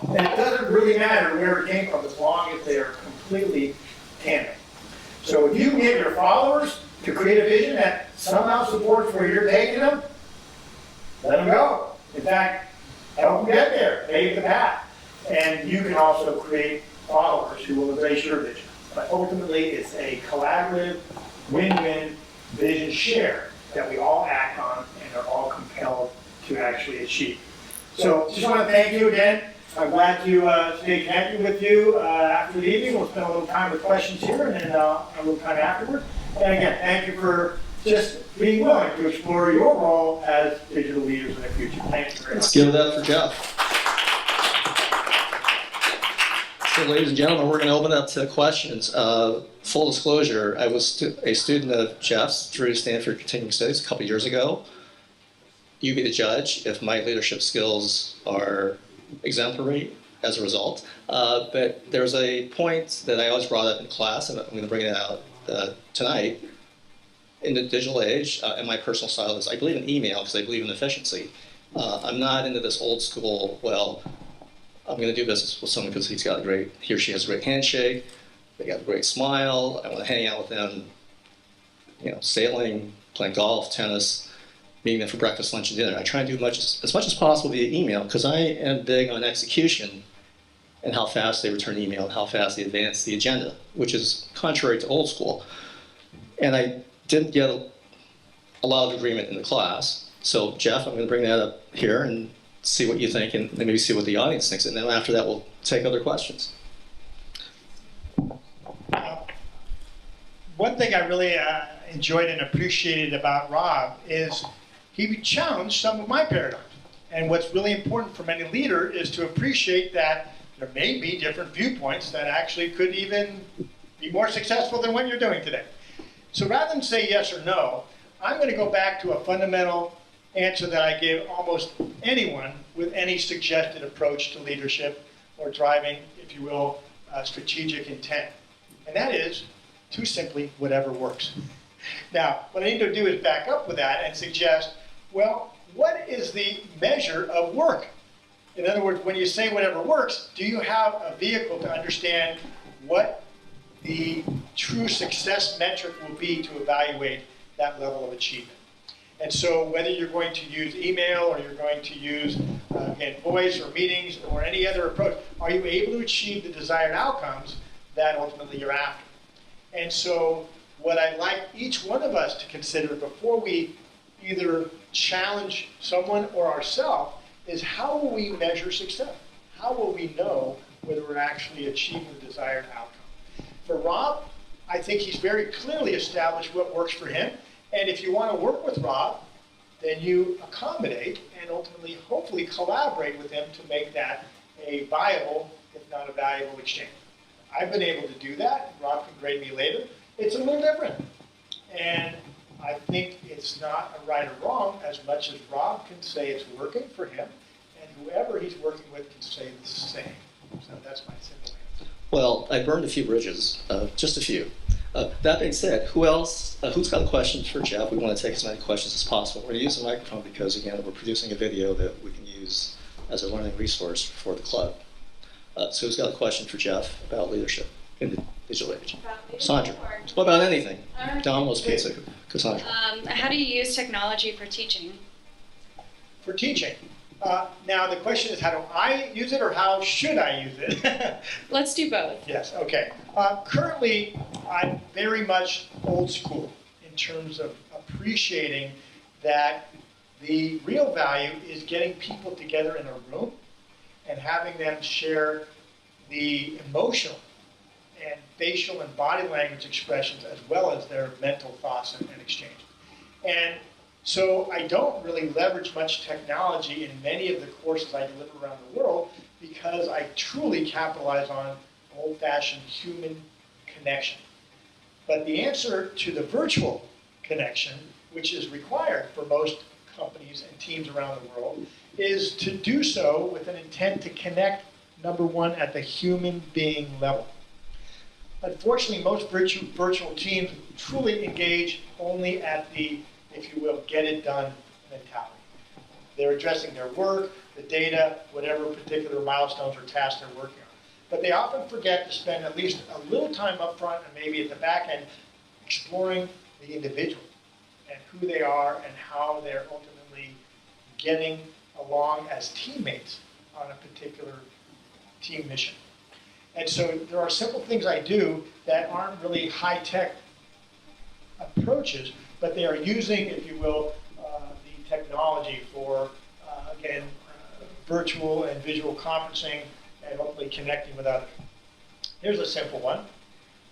And it doesn't really matter where it came from as long as they are completely tandem. So if you can get your followers to create a vision that somehow supports where you're taking them, let them go. In fact, help them get there, pave the path. And you can also create followers who will embrace your vision. But ultimately, it's a collaborative, win-win vision share that we all act on and are all compelled to actually achieve. So just want to thank you again. I'm glad to stay connected with you after the evening. We'll spend a little time with questions here and then a little time afterward. And again, thank you for just being willing to explore your role as digital leaders in the future. Thank you very much. Let's give it up for Jeff. So, ladies and gentlemen, we're going to open it up to questions. Full disclosure, I was a student of Jeff's through Stanford Continuing Studies a couple years ago. You be the judge if my leadership skills are exemplary as a result. But there's a point that I always brought up in class, and I'm going to bring it out tonight. In the digital age, and my personal style is I believe in email because I believe in efficiency. I'm not into this old school, well, I'm going to do business with someone because he or she has a great handshake, they got a great smile, I want to hang out with them, sailing, playing golf, tennis, meeting them for breakfast, lunch, and dinner. I try and do as much as possible via email because I am big on execution and how fast they return email and how fast they advance the agenda, which is contrary to old school. And I didn't get a lot of agreement in the class. So, Jeff, I'm going to bring that up here and see what you think and maybe see what the audience thinks. And then after that, we'll take other questions. One thing I really enjoyed and appreciated about Rob is he challenged some of my paradigms. And what's really important for any leader is to appreciate that there may be different viewpoints that actually could even be more successful than what you're doing today. So rather than say yes or no, I'm going to go back to a fundamental answer that I give almost anyone with any suggested approach to leadership or driving, if you will, strategic intent. And that is, too simply, whatever works. Now, what I need to do is back up with that and suggest, well, what is the measure of work? In other words, when you say whatever works, do you have a vehicle to understand what the true success metric will be to evaluate that level of achievement? And so whether you're going to use email or you're going to use, again, voice or meetings or any other approach, are you able to achieve the desired outcomes that ultimately you're after? And so what I'd like each one of us to consider before we either challenge someone or ourselves is how will we measure success? How will we know whether we're actually achieving the desired outcome? For Rob, I think he's very clearly established what works for him. And if you want to work with Rob, then you accommodate and ultimately, hopefully, collaborate with them to make that a viable, if not a valuable exchange. I've been able to do that. Rob can grade me later. It's a little different. And I think it's not a right or wrong as much as Rob can say it's working for him, and whoever he's working with can say the same. So that's my simple answer. Well, I burned a few bridges, just a few. That being said, who's got questions for Jeff? We want to take as many questions as possible. We're going to use the microphone because, again, we're producing a video that we can use as a learning resource for the club. So who's got a question for Jeff about leadership in the digital age? Sandra. What about anything? Domino's Pizza. Cassandra. How do you use technology for teaching? For teaching. Now the question is, how do I use it or how should I use it? Let's do both. Yes, okay. Currently, I'm very much old school in terms of appreciating that the real value is getting people together in a room and having them share the emotional and facial and body language expressions as well as their mental thoughts and exchange. And so I don't really leverage much technology in many of the courses I deliver around the world because I truly capitalize on old-fashioned human connection. But the answer to the virtual connection, which is required for most companies and teams around the world, is to do so with an intent to connect, number one, at the human being level. Unfortunately, most virtual teams truly engage only at the, if you will, get it done mentality. They're addressing their work, the data, whatever particular milestones or tasks they're working on. But they often forget to spend at least a little time up front and maybe at the back end exploring the individual and who they are and how they're ultimately getting along as teammates on a particular team mission. And so there are simple things I do that aren't really high-tech approaches, but they are using, if you will, the technology for, again, virtual and visual conferencing and hopefully connecting with others. Here's a simple one.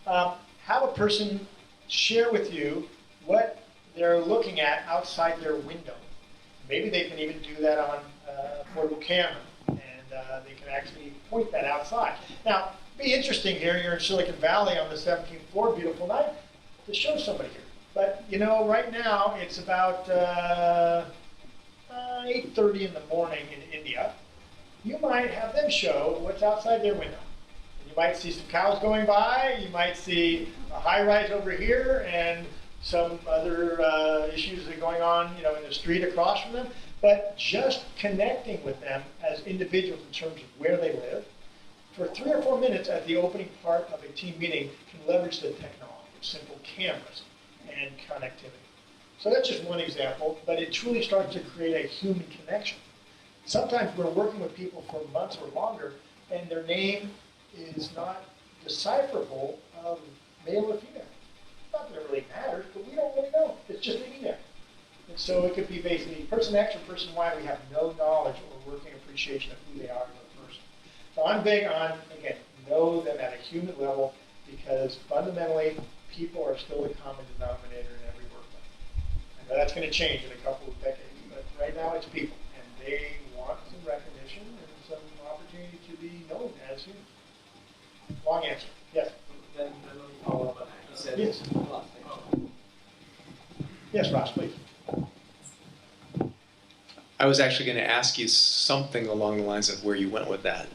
Have a person share with you what they're looking at outside their window. Maybe they can even do that on a portable camera, and they can actually point that outside. Now, it'd be interesting here, you're in Silicon Valley on the 17th floor, beautiful night, to show somebody here. But, you know, right now it's about 8:30 in the morning in India. You might have them show what's outside their window. You might see some cows going by, you might see a high-rise over here, and some other issues that are going on, you know, in the street across from them. But just connecting with them as individuals in terms of where they live, for 3 or 4 minutes at the opening part of a team meeting can leverage the technology of simple cameras and connectivity. So that's just one example, but it truly starts to create a human connection. Sometimes we're working with people for months or longer, and their name is not decipherable of male or female. Not that it really matters, but we don't really know. It's just in there. And so it could be basically person X or person Y. We have no knowledge or working appreciation of who they are as a person. So I'm big on, again, know them at a human level because fundamentally, people are still the common denominator in every workplace. I know that's going to change in a couple of decades, but right now it's people. And they want some recognition and some opportunity to be known as human. Long answer. Yes? Then let me follow up on that. You said Yes. Yes, Ross, please. I was actually going to ask you something along the lines of where you went with that.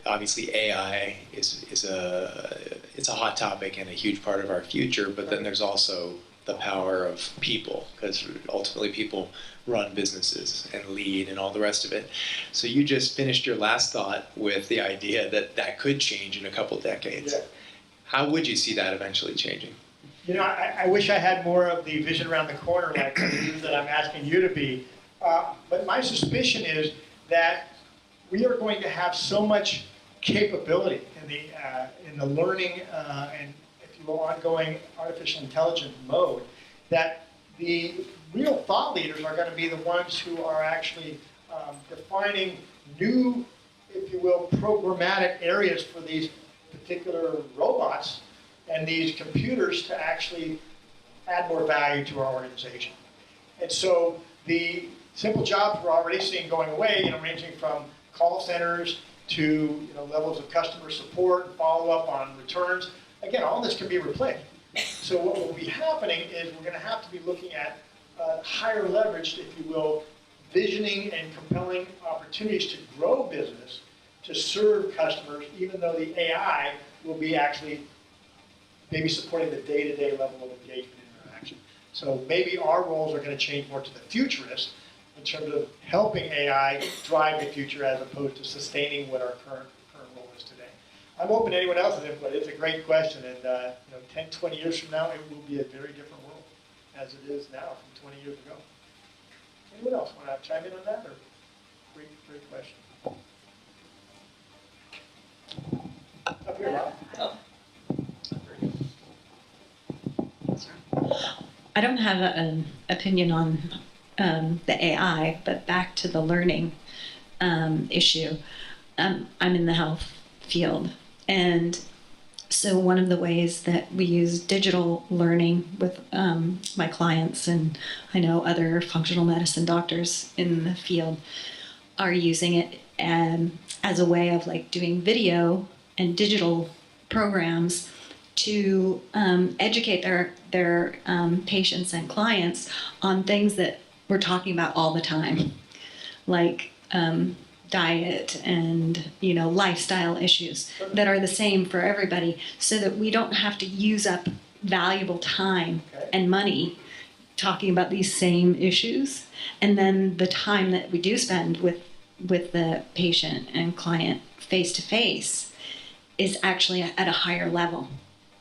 Obviously, AI is a hot topic and a huge part of our future, but then there's also the power of people, because ultimately people run businesses and lead and all the rest of it. So you just finished your last thought with the idea that that could change in a couple decades. Yeah. How would you see that eventually changing? You know, I wish I had more of the vision around the corner like that I'm asking you to be. But my suspicion is that we are going to have so much capability in the learning and, if you will, ongoing artificial intelligence mode that the real thought leaders are going to be the ones who are actually defining new, if you will, programmatic areas for these particular robots and these computers to actually add more value to our organization. And so the simple jobs we're already seeing going away, ranging from call centers to levels of customer support and follow-up on returns. Again, all this can be replaced. So what will be happening is we're going to have to be looking at higher leveraged, if you will, visioning and compelling opportunities to grow business, to serve customers, even though the AI will be actually maybe supporting the day-to-day level of engagement and interaction. So maybe our roles are going to change more to the futurist in terms of helping AI drive the future as opposed to sustaining what our current role is today. I'm open to anyone else's input. It's a great question, and 10, 20 years from now, it will be a very different world as it is now from 20 years ago. Anyone else want to chime in on that? Or great question. Up here, Rob. I don't have an opinion on the AI, but back to the learning issue. I'm in the health field, and so one of the ways that we use digital learning with my clients, and I know other functional medicine doctors in the field are using it as a way of like doing video and digital programs to educate their patients and clients on things that we're talking about all the time, like diet and lifestyle issues that are the same for everybody, so that we don't have to use up valuable time and money talking about these same issues, and then the time that we do spend with the patient and client face to face is actually at a higher level.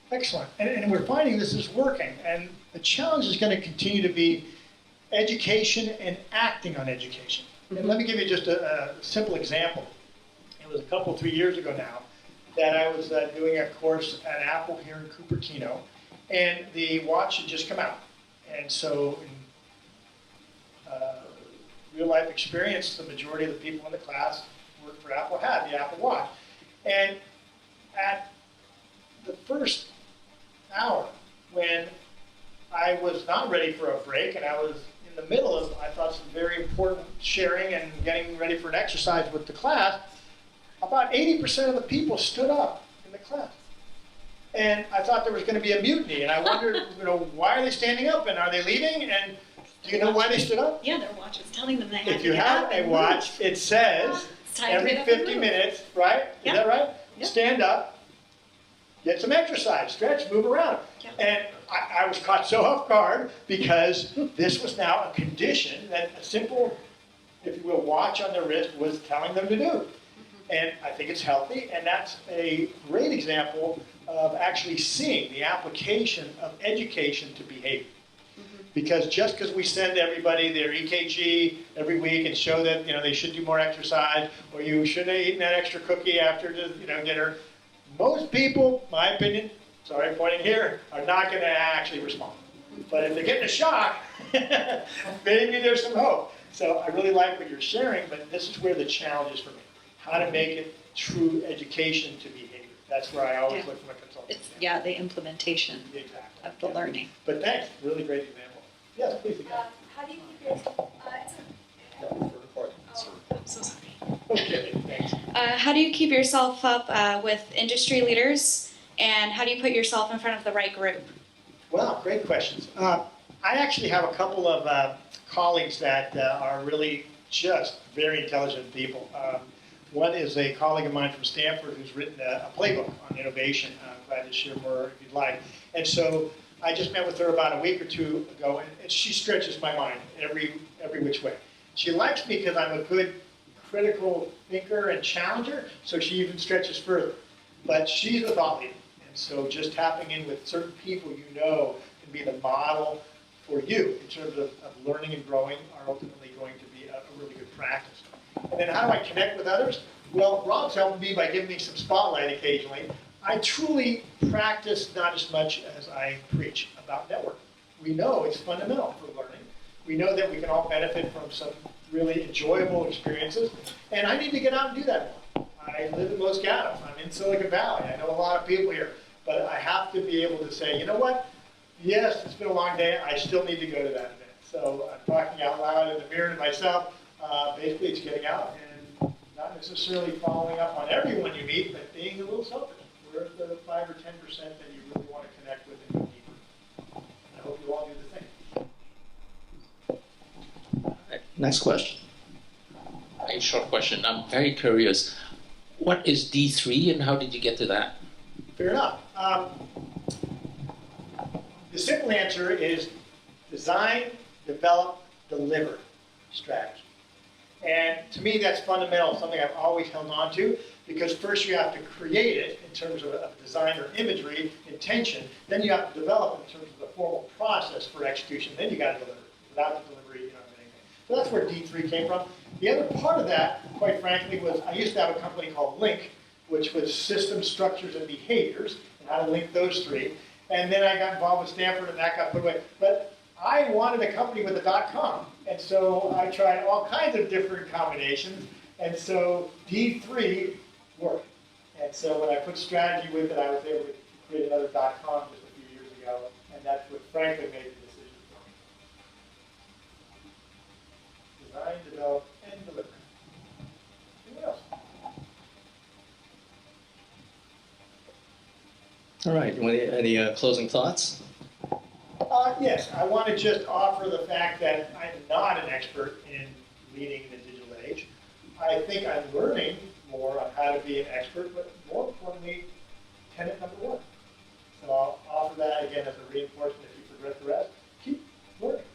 Excellent. And we're finding this is working. And the challenge is going to continue to be education and acting on education. And let me give you just a simple example. It was 3 years ago now that I was doing a course at Apple here in Cupertino, and the watch had just come out. And so in real life experience, the majority of the people in the class worked for Apple had the Apple Watch. And at the first hour, when I was not ready for a break and I was in the middle of, I thought, some very important sharing and getting ready for an exercise with the class, about 80% of the people stood up in the class. And I thought there was going to be a mutiny, and I wondered, why are they standing up and are they leaving? And do you know why they stood up? Yeah, their watch is telling them they have If to you get have up a and watch, move. it says It's time to every get up and 50 move. minutes, right? Yeah. Is that right? Yeah. Stand up, get some exercise, stretch, move around. Yeah. And I was caught so off guard because this was now a condition that a simple, if you will, watch on their wrist was telling them to do. And I think it's healthy, and that's a great example of actually seeing the application of education to behavior. Because just because we send everybody their EKG every week and show that they should do more exercise, or you shouldn't have eaten that extra cookie after dinner, most people, my opinion, sorry, pointing here, are not going to actually respond. But if they're getting a shock, maybe there's some hope. So I really like what you're sharing, but this is where the challenge is for me. How to make it true education to behavior. That's where I always look for my consultant. It's the implementation Exactly. of the learning. But thanks, really great example. Yes, please again. How do you keep yourself? I'm so sorry. Okay, thanks. How do you keep yourself up with industry leaders, and how do you put yourself in front of the right group? Wow, great questions. I actually have a couple of colleagues that are really just very intelligent people. One is a colleague of mine from Stanford who's written a playbook on innovation. I'm glad to share more if you'd like. And so I just met with her about a week or two ago, and she stretches my mind every which way. She likes me because I'm a good critical thinker and challenger, so she even stretches further. But she's a thought leader, and so just tapping in with certain people can be the model for you in terms of learning and growing are ultimately going to be a really good practice. And then how do I connect with others? Well, Rob's helping me by giving me some spotlight occasionally. I truly practice not as much as I preach about networking. We know it's fundamental for learning. We know that we can all benefit from some really enjoyable experiences, and I need to get out and do that more. I live in Los Gatos. I'm in Silicon Valley. I know a lot of people here, but I have to be able to say, you know what? Yes, it's been a long day. I still need to go to that event. So I'm talking out loud in the mirror to myself. Basically, it's getting out and not necessarily following up on everyone you meet, but being a little selfish. Where's the 5 or 10% that you really want to connect with and go deeper? I hope you all do the same. Next question. A short question. I'm very curious. What is D3 and how did you get to that? Fair enough. The simple answer is design, develop, deliver strategy. And to me, that's fundamental, something I've always held on to, because first you have to create it in terms of design or imagery, intention, then you have to develop it in terms of the formal process for execution, then you got to deliver. Without the delivery, you don't have anything. So that's where D3 came from. The other part of that, quite frankly, was I used to have a company called Link, which was systems, structures, and behaviors, and how to link those three. And then I got involved with Stanford, and that got put away. But I wanted a company with a .com, and so I tried all kinds of different combinations, and so D3 worked. And so when I put strategy with it, I was able to create another .com just a few years ago, and that's what frankly made the decision for me. Design, develop, and deliver. Anyone else? All right, you want any closing thoughts? Yes, I want to just offer the fact that I'm not an expert in leading the digital age. I think I'm learning more on how to be an expert, but more importantly, tenet number one. So I'll offer that again as a reinforcement if you forget the rest. Keep learning.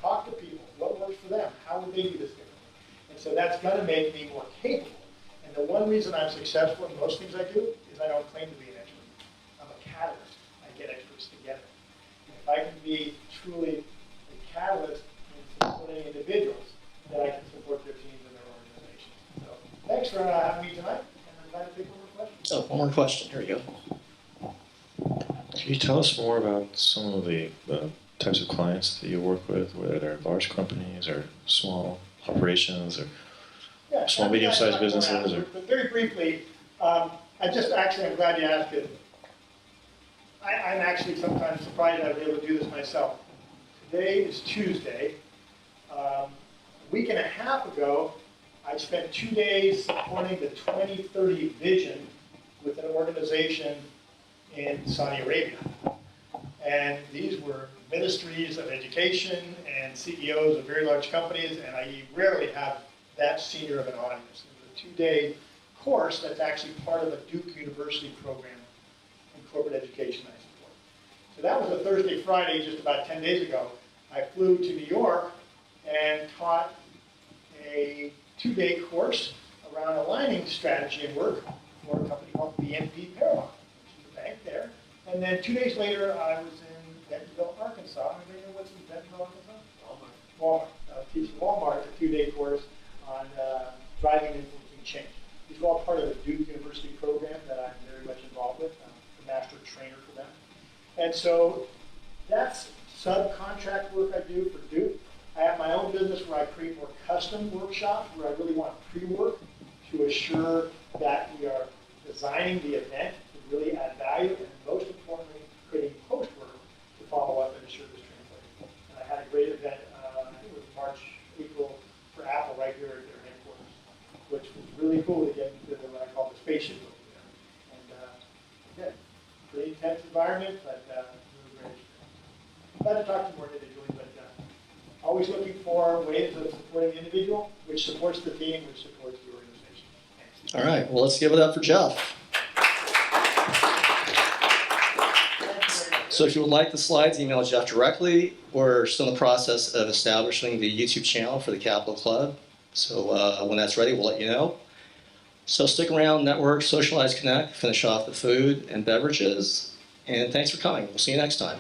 Talk to people. What works for them? How would they do this differently? And so that's going to make me more capable. And the one reason I'm successful in most things I do is I don't claim to be an expert. I'm a catalyst. I get experts together. If I can be truly a catalyst in supporting individuals, then I can support their teams and their organizations. So thanks for having me tonight, and I'm glad to take one more question. Oh, one more question. Here we go. Can you tell us more about some of the types of clients that you work with, whether they're large companies or small operations or Yeah, small, I'm glad medium-sized to talk businesses? about it, But very briefly, I'm glad you asked it. I'm actually sometimes surprised I'd be able to do this myself. Today is Tuesday. A week and a half ago, I spent 2 days supporting the 2030 vision with an organization in Saudi Arabia. And these were ministries of education and CEOs of very large companies, and I rarely have that senior of an audience. It was a 2-day course that's actually part of a Duke University program in corporate education I support. So that was a Thursday, Friday, just about 10 days ago. I flew to New York and taught a 2-day course around aligning strategy and work for a company called BNP Paribas, which is a bank there. And then 2 days later, I was in Bentonville, Arkansas. Anybody know what's in Bentonville, Arkansas? Walmart. I was teaching Walmart a 2-day course on driving and influencing change. These are all part of the Duke University program that I'm very much involved with. I'm the master trainer for them. And so that's subcontract work I do for Duke. I have my own business where I create more custom workshops where I really want pre-work to assure that we are designing the event to really add value, and most importantly, creating post-work to follow up and ensure this translates. And I had a great event, I think it was March, April, for Apple right here at their headquarters, which was really cool to get into what I call the spaceship over there. And again, pretty intense environment, but really great experience. Glad to talk to more individually, but always looking for ways of supporting the individual, which supports the team, which supports the organization. Thanks. All right, well, let's give it up for Jeff. So if you would like the slides, email Jeff directly. We're still in the process of establishing the YouTube channel for the Capital Club. So when that's ready, we'll let you know. So stick around, network, socialize, connect, finish off the food and beverages. And thanks for coming. We'll see you next time.